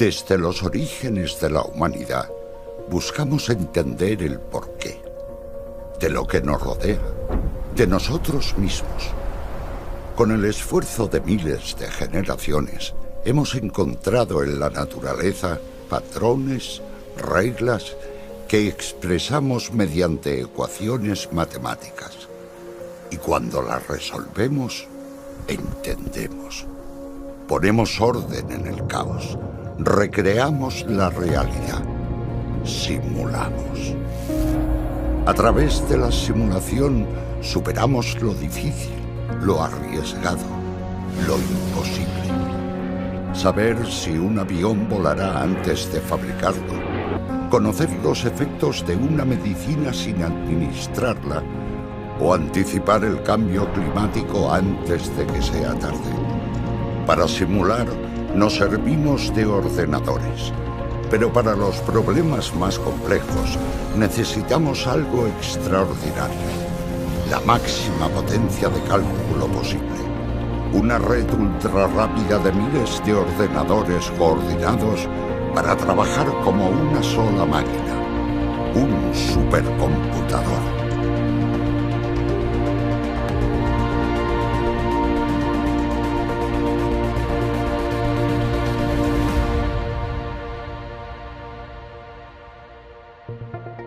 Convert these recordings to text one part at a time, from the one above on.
Desde los orígenes de la humanidad, buscamos entender el porqué de lo que nos rodea, de nosotros mismos. Con el esfuerzo de miles de generaciones, hemos encontrado en la naturaleza patrones, reglas que expresamos mediante ecuaciones matemáticas. Y cuando las resolvemos, entendemos. Ponemos orden en el caos, recreamos la realidad, simulamos. A través de la simulación superamos lo difícil, lo arriesgado, lo imposible. Saber si un avión volará antes de fabricarlo, conocer los efectos de una medicina sin administrarla o anticipar el cambio climático antes de que sea tarde. Para simular, nos servimos de ordenadores, pero para los problemas más complejos necesitamos algo extraordinario, la máxima potencia de cálculo posible. Una red ultra rápida de miles de ordenadores coordinados para trabajar como una sola máquina, un supercomputador.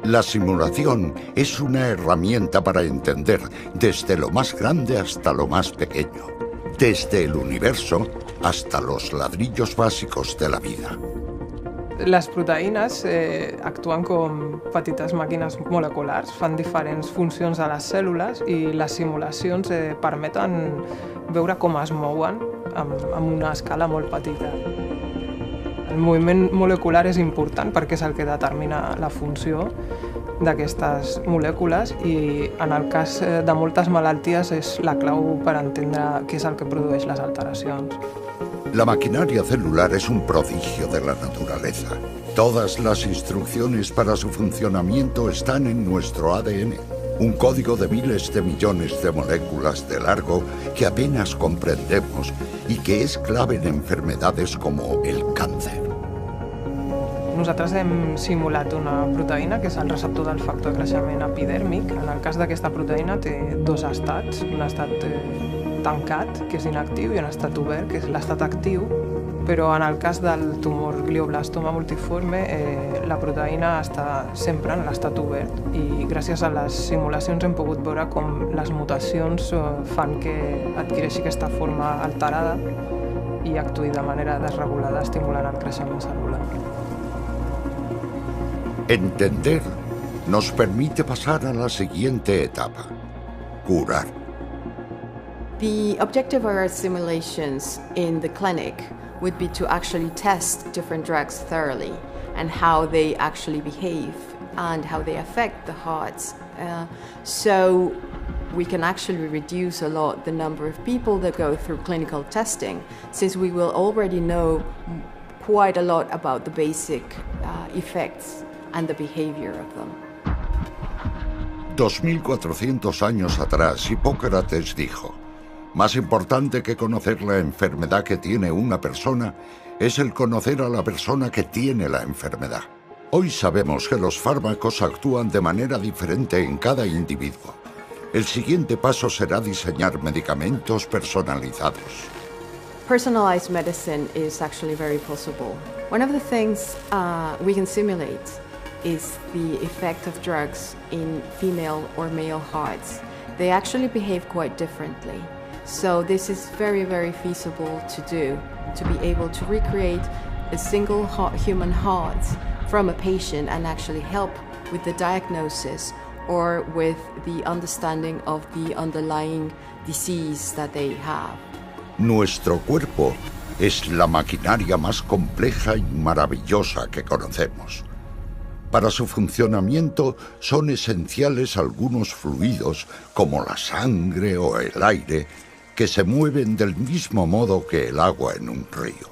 La simulación es una herramienta para entender desde lo más grande hasta lo más pequeño, desde el universo hasta los ladrillos bàsicos de la vida. Les proteïnes actuen com petites màquines moleculars, fan diferents funcions a les cèl·lules i les simulacions permeten veure com es mouen amb una escala molt petita. El moviment molecular és important perquè és el que determina la funció d'aquestes molècules i en el cas de moltes malalties és la clau per entendre què és el que produeix les alteracions. La maquinaria celular es un prodigio de la naturaleza. Todas las instrucciones para su funcionamiento están en nuestro ADN. Un código de miles de millones de moléculas de largo que apenas comprendemos y que és clave en enfermedades como el cáncer. Nosaltres hem simulat una proteïna que és el receptor del factor de creixement epidèrmic. En el cas d'aquesta proteïna té dos estats, un estat tancat, que és inactiu, i un estat obert, que és l'estat actiu, però en el cas del tumor glioblastoma multiforme la proteïna està sempre en l'estat obert i gràcies a les simulacions hem pogut veure com les mutacions fan que adquireixi aquesta forma alterada i actuï de manera desregulada estimulant el creixement cel·lular. Entender nos permite pasar a la siguiente etapa: curar. The objective of our simulations in the clinic would be to actually test different drugs thoroughly and how they actually behave and how they affect the hearts. So we can actually reduce a lot the number of people that go through clinical testing, since we will already know quite a lot about the basic effects and the behavior of them. 2400 años atrás, Hipócrates dijo: más importante que conocer la enfermedad que tiene una persona es el conocer a la persona que tiene la enfermedad. Hoy sabemos que los fármacos actúan de manera diferente en cada individuo. El siguiente paso será diseñar medicamentos personalizados. Personalized medicine is actually very possible. One of the things we can simulate is the effect of drugs in female or male hearts. They actually behave quite differently. So this is very, very feasible to do, to be able to recreate a single human heart from a patient and actually help with the diagnosis or with the understanding of the underlying disease that they have. Nuestro cuerpo es la maquinaria más compleja y maravillosa que conocemos. Para su funcionamiento son esenciales algunos fluidos, como la sangre o el aire, que se mueven del mismo modo que el agua en un río.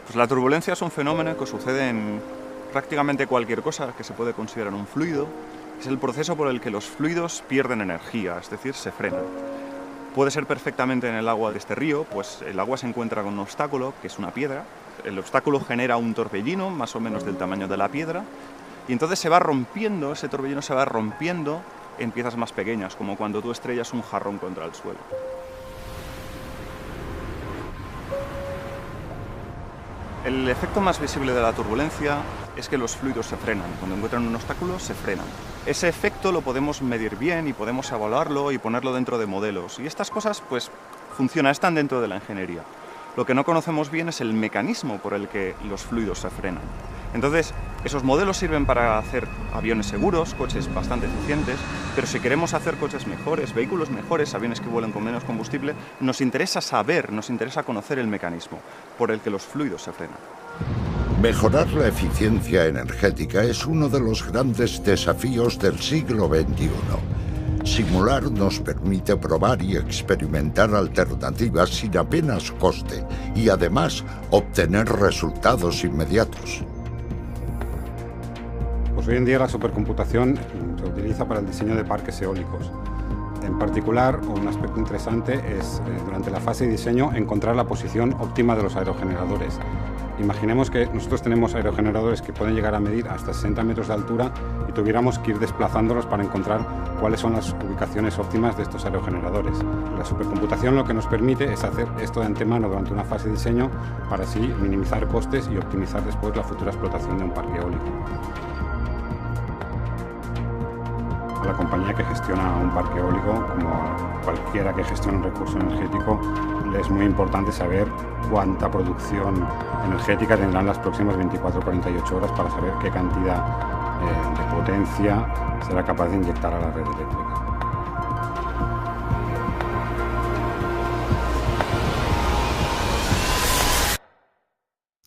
Pues la turbulencia es un fenómeno que sucede en prácticamente cualquier cosa que se puede considerar un fluido. Es el proceso por el que los fluidos pierden energía, es decir, se frenan. Puede ser perfectamente en el agua de este río, pues el agua se encuentra con un obstáculo, que es una piedra. El obstáculo genera un torbellino, más o menos del tamaño de la piedra, y entonces se va rompiendo, ese torbellino se va rompiendo en piezas más pequeñas, como cuando tú estrellas un jarrón contra el suelo. El efecto más visible de la turbulencia es que los fluidos se frenan. Cuando encuentran un obstáculo, se frenan. Ese efecto lo podemos medir bien y podemos evaluarlo y ponerlo dentro de modelos. Y estas cosas, pues, funcionan, están dentro de la ingeniería. Lo que no conocemos bien es el mecanismo por el que los fluidos se frenan. Entonces, esos modelos sirven para hacer aviones seguros, coches bastante eficientes, pero si queremos hacer coches mejores, vehículos mejores, aviones que vuelen con menos combustible, nos interesa saber, nos interesa conocer el mecanismo por el que los fluidos se frenan. Mejorar la eficiencia energética es uno de los grandes desafíos del siglo XXI. Simular nos permite probar y experimentar alternativas sin apenas coste y además obtener resultados inmediatos. Pues hoy en día la supercomputación se utiliza para el diseño de parques eólicos. En particular, un aspecto interesante es, durante la fase de diseño, encontrar la posición óptima de los aerogeneradores. Imaginemos que nosotros tenemos aerogeneradores que pueden llegar a medir hasta 60 metros de altura y tuviéramos que ir desplazándolos para encontrar cuáles son las ubicaciones óptimas de estos aerogeneradores. La supercomputación lo que nos permite es hacer esto de antemano durante una fase de diseño para así minimizar costes y optimizar después la futura explotación de un parque eólico. A la compañía que gestiona un parque eólico, como cualquiera que gestione un recurso energético, le es muy importante saber cuánta producción energética tendrán las próximas 24 o 48 horas para saber qué cantidad de potencia será capaz de inyectar a la red eléctrica.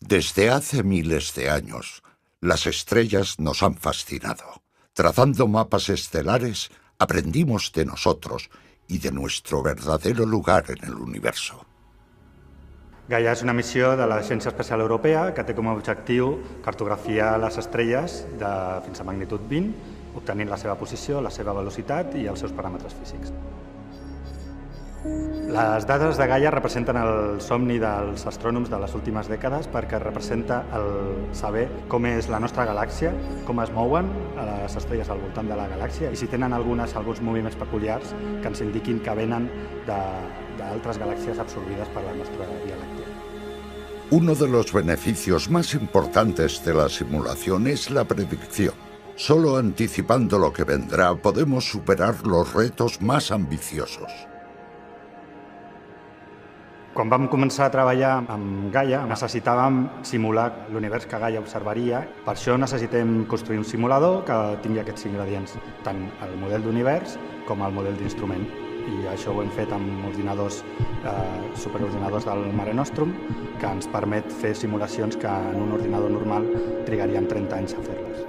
Desde hace miles de años, las estrellas nos han fascinado. Trazando mapas estelares, aprendimos de nosotros y de nuestro verdadero lugar en el universo. Gaia és una missió de l'Agència Espacial Europea que té com a objectiu cartografiar les estrelles de fins a magnitud 20, obtenint la seva posició, la seva velocitat i els seus paràmetres físics. Les dades de Gaia representen el somni dels astrònoms de les últimes dècades perquè representa el saber com és la nostra galàxia, com es mouen les estrelles al voltant de la galàxia i si tenen alguns moviments peculiars que ens indiquin que venen d'altres galàxies absorbides per la nostra Via Làctea. Uno de los beneficios más importantes de la simulación es la predicción. Solo anticipando lo que vendrá podemos superar los retos más ambiciosos. Quan vam començar a treballar amb Gaia, necessitàvem simular l'univers que Gaia observaria. Per això necessitem construir un simulador que tingui aquests ingredients, tant el model d'univers com el model d'instrument. I això ho hem fet amb ordinadors, superordinadors del Mare Nostrum, que ens permet fer simulacions que en un ordinador normal trigaríem 30 anys a fer-les.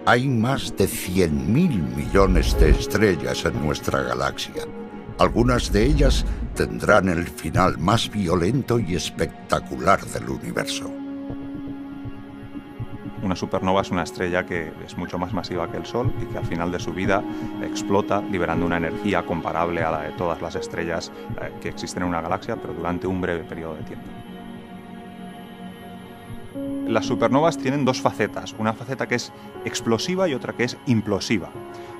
Hay más de 100.000 millones de estrellas en nuestra galaxia. Algunas de ellas tendrán el final más violento y espectacular del universo. Una supernova es una estrella que es mucho más masiva que el Sol y que al final de su vida explota liberando una energía comparable a la de todas las estrellas que existen en una galaxia, pero durante un breve periodo de tiempo. Las supernovas tienen dos facetas, una faceta que es explosiva y otra que es implosiva.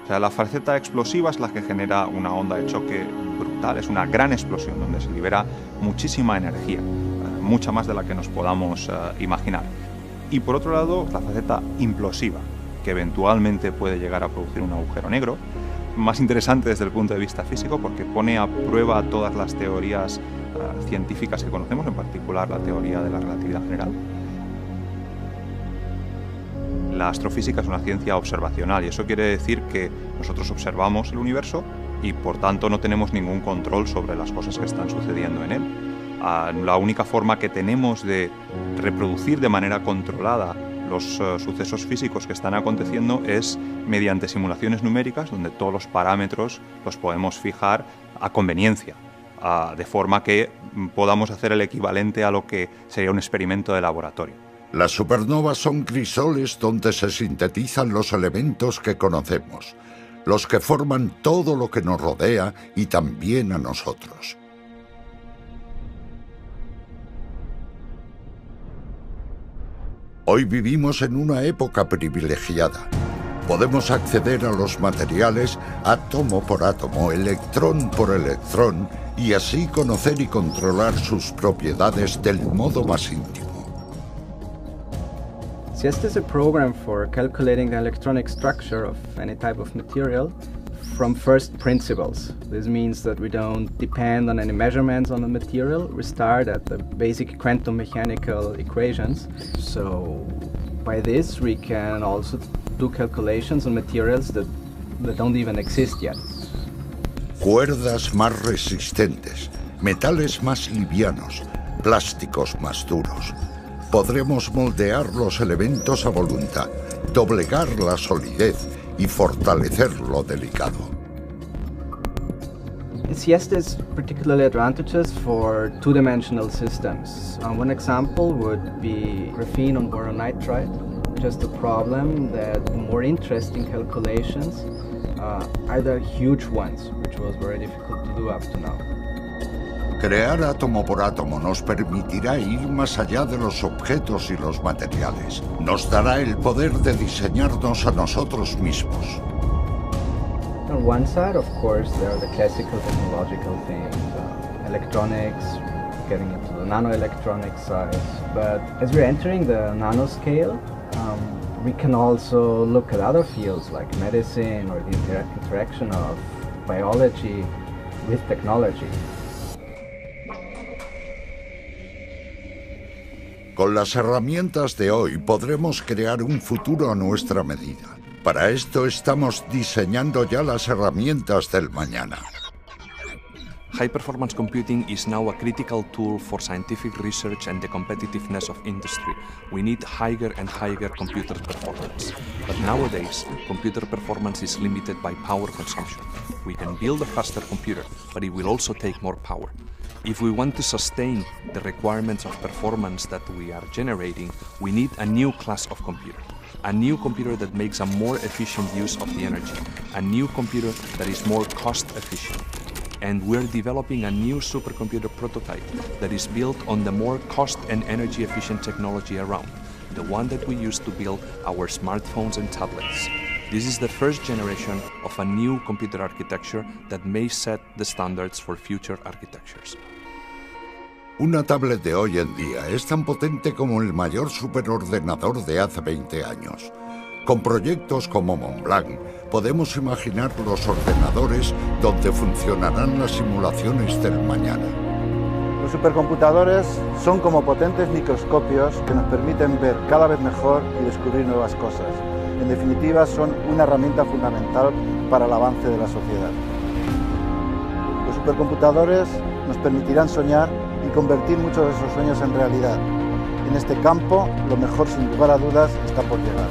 O sea, la faceta explosiva es la que genera una onda de choque brutal, es una gran explosión donde se libera muchísima energía, mucha más de la que nos podamos imaginar. Y por otro lado, la faceta implosiva, que eventualmente puede llegar a producir un agujero negro, más interesante desde el punto de vista físico porque pone a prueba todas las teorías científicas que conocemos, en particular la teoría de la relatividad general. La astrofísica es una ciencia observacional y eso quiere decir que nosotros observamos el universo y por tanto no tenemos ningún control sobre las cosas que están sucediendo en él. La única forma que tenemos de reproducir de manera controlada los sucesos físicos que están aconteciendo es mediante simulaciones numéricas donde todos los parámetros los podemos fijar a conveniencia, de forma que podamos hacer el equivalente a lo que sería un experimento de laboratorio. Las supernovas son crisoles donde se sintetizan los elementos que conocemos. los que forman todo lo que nos rodea y también a nosotros. Hoy vivimos en una época privilegiada. Podemos acceder a los materiales átomo por átomo, electrón por electrón, y así conocer y controlar sus propiedades del modo más íntimo. CIEST is a program for calculating the electronic structure of any type of material from first principles. This means that we don't depend on any measurements on the material. We start at the basic quantum mechanical equations. So by this we can also do calculations on materials that don't even exist yet. Cuerdas más resistentes, metales más livianos, plásticos más duros. Podremos moldear los elementos a voluntad, doblegar la solidez y fortalecer lo delicado. CIEST is particularly advantageous for two-dimensional systems. One example would be graphene on boron nitride. Just a problem that the more interesting calculations are the huge ones, which was very difficult to do up to now. Crear átomo por átomo nos permitirá ir más allá de los objetos y los materiales. Nos dará el poder de diseñarnos a nosotros mismos. On one side, of course, there are the classical technological things, electronics, getting into the nanoelectronic side. But as we're entering the nanoscale, we can also look at other fields like medicine or the interaction of biology with technology. Con las herramientas de hoy podremos crear un futuro a nuestra medida. Para esto estamos diseñando ya las herramientas del mañana. High-performance computing is now a critical tool for scientific research and the competitiveness of industry. We need higher and higher computer performance. But nowadays, computer performance is limited by power consumption. We can build a faster computer, but it will also take more power. If we want to sustain the requirements of performance that we are generating, we need a new class of computer. A new computer that makes a more efficient use of the energy. A new computer that is more cost efficient. And we're developing a new supercomputer prototype that is built on the more cost and energy efficient technology around, the one that we use to build our smartphones and tablets. This is the first generation of a new computer architecture that may set the standards for future architectures. Una tablet de hoy en día es tan potente como el mayor superordenador de hace 20 años. Con proyectos como Mont Blanc, podemos imaginar los ordenadores donde funcionarán las simulaciones del mañana. Los supercomputadores son como potentes microscopios que nos permiten ver cada vez mejor y descubrir nuevas cosas. En definitiva, son una herramienta fundamental para el avance de la sociedad. Los supercomputadores nos permitirán soñar y convertir muchos de esos sueños en realidad. En este campo, lo mejor, sin lugar a dudas, está por llegar.